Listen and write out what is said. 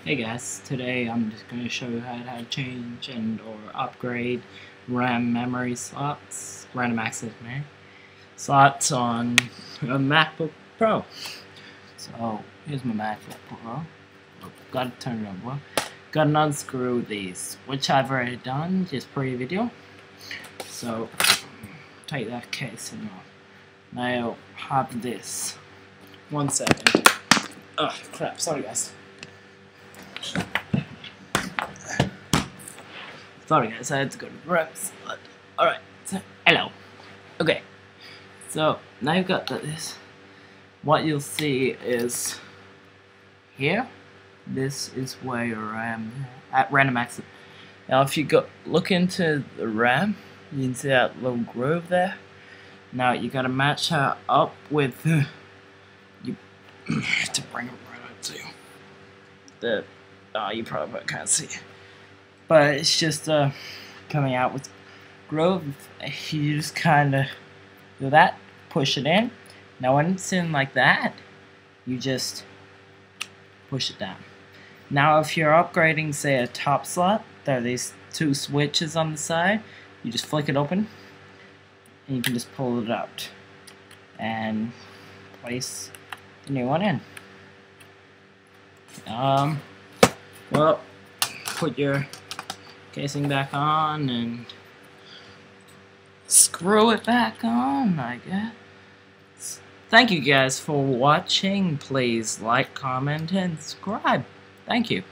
Hey guys, today I'm just going to show you how to change and or upgrade RAM memory slots, random access memory slots on a MacBook Pro. So here's my MacBook Pro. Gotta turn it over. Gotta unscrew these, which I've already done just pre-video. So take that casing off. Now have this. 1 second. Oh crap, sorry guys. Sorry guys, I had to go to the reps. Alright, so hello. Okay. So now you've got this. What you'll see is here. This is where your RAM at random access. Now if you look into the RAM, you can see that little groove there. Now you gotta match that up with you have to bring it right up to the you probably can't see it. But it's just coming out with groove. You just kind of do that, push it in. Now when it's in like that, you just push it down. Now if you're upgrading, say, a top slot, there are these two switches on the side. You just flick it open, and you can just pull it out and place the new one in. Well, put your casing back on and screw it back on, I guess. Thank you guys for watching. Please like, comment, and subscribe. Thank you.